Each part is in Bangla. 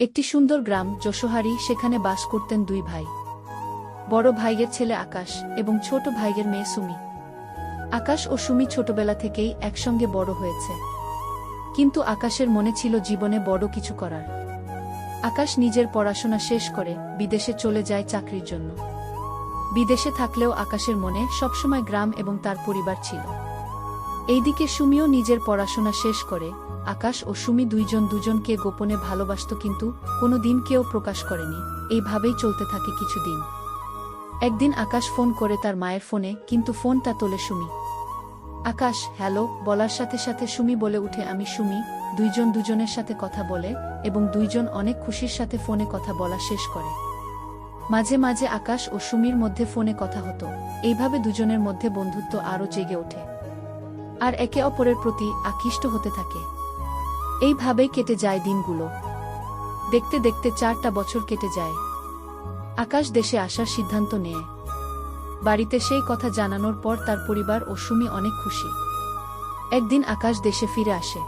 একটি সুন্দর গ্রাম যশোহারি, সেখানে বাস করতেন দুই ভাই। বড় ভাইয়ের ছেলে আকাশ এবং ছোট ভাইয়ের মেয়ে সুমি। আকাশ ও সুমি ছোটবেলা থেকেই একসঙ্গে বড় হয়েছে, কিন্তু আকাশের মনে ছিল জীবনে বড় কিছু করার। আকাশ নিজের পড়াশোনা শেষ করে বিদেশে চলে যায় চাকরির জন্য। বিদেশে থাকলেও আকাশের মনে সবসময় গ্রাম এবং তার পরিবার ছিল। এইদিকে সুমিও নিজের পড়াশোনা শেষ করে। আকাশ ও সুমি দুইজন দুজনকে গোপনে ভালোবাসত, কিন্তু কোনো দিন কেউ প্রকাশ করেনি। এইভাবেই চলতে থাকে কিছুদিন। একদিন আকাশ ফোন করে তার মায়ের ফোনে, কিন্তু ফোনটা তোলে সুমি। আকাশ হ্যালো বলার সাথে সাথে সুমি বলে উঠে আমি সুমি। দুইজন দুজনের সাথে কথা বলে এবং দুইজন অনেক খুশির সাথে ফোনে কথা বলা শেষ করে। মাঝে মাঝে আকাশ ও সুমির মধ্যে ফোনে কথা হতো। এইভাবে দুজনের মধ্যে বন্ধুত্ব আরও জেগে ওঠে আর একে অপরের প্রতি আকৃষ্ট হতে থাকে। এইভাবেই কেটে যায় দিনগুলো। দেখতে দেখতে 4টা বছর কেটে যায়। আকাশ দেশে আসার সিদ্ধান্ত নেয়। বাড়িতে সেই কথা জানানোর পর তার পরিবার ও সুমি অনেক খুশি। একদিন আকাশ দেশে ফিরে আসে।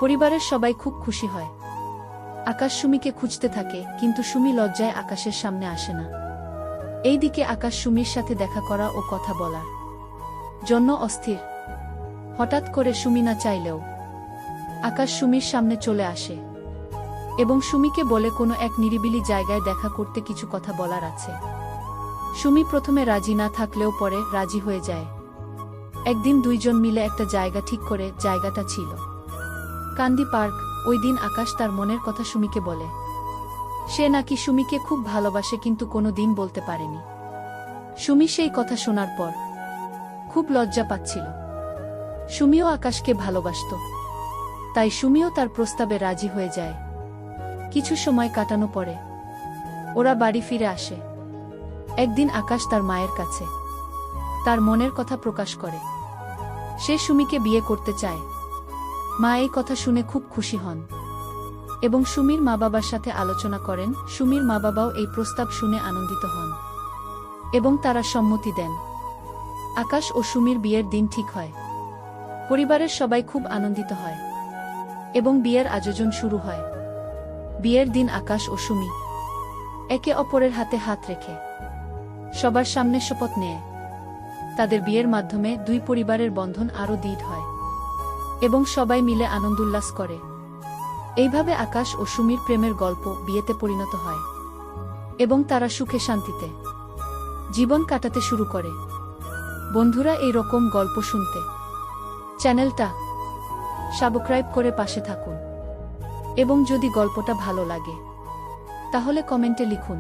পরিবারের সবাই খুব খুশি হয়। আকাশ সুমিকে খুঁজতে থাকে, কিন্তু সুমি লজ্জায় আকাশের সামনে আসে না। এইদিকে আকাশ সুমির সাথে দেখা করা ও কথা বলার জন্য অস্থির। হঠাৎ করে সুমি না চাইলেও আকাশ সুমির সামনে চলে আসে এবং সুমিকে বলে কোনো এক নিরিবিলি জায়গায় দেখা করতে কিছু কথা বলার আছে। সুমি প্রথমে রাজি না থাকলেও পরে রাজি হয়ে যায়। একদিন দুইজন মিলে একটা জায়গা ঠিক করে। জায়গাটা ছিল কান্দি পার্ক। ওই দিন আকাশ তার মনের কথা সুমিকে বলে। সে নাকি সুমিকে খুব ভালোবাসে, কিন্তু কোনো দিন বলতে পারেনি। সুমি সেই কথা শোনার পর খুব লজ্জা পাচ্ছিল। সুমিও আকাশকে ভালোবাসত, তাই সুমিও তার প্রস্তাবে রাজি হয়ে যায়। কিছু সময় কাটানো পরে ওরা বাড়ি ফিরে আসে। একদিন আকাশ তার মায়ের কাছে তার মনের কথা প্রকাশ করে। সে সুমিকে বিয়ে করতে চায়। মা এই কথা শুনে খুব খুশি হন এবং সুমির মা বাবার সাথে আলোচনা করেন। সুমির মা বাবাও এই প্রস্তাব শুনে আনন্দিত হন এবং তারা সম্মতি দেন। আকাশ ও সুমির বিয়ের দিন ঠিক হয়। পরিবারের সবাই খুব আনন্দিত হয় এবং বিয়ের আয়োজন শুরু হয়। বিয়ের দিন আকাশ ও সুমি একে অপরের হাতে হাত রেখে সবার সামনে শপথ নেয়। তাদের বিয়ের মাধ্যমে দুই পরিবারের বন্ধন আরও দৃঢ় হয় এবং সবাই মিলে আনন্দোল্লাস করে। এইভাবে আকাশ ও সুমির প্রেমের গল্প বিয়েতে পরিণত হয় এবং তারা সুখে শান্তিতে জীবন কাটাতে শুরু করে। বন্ধুরা, এই রকম গল্প শুনতে চ্যানেলটা সাবস্ক্রাইব করে পাশে থাকুন এবং যদি গল্পটা ভালো লাগে তাহলে কমেন্টে লিখুন।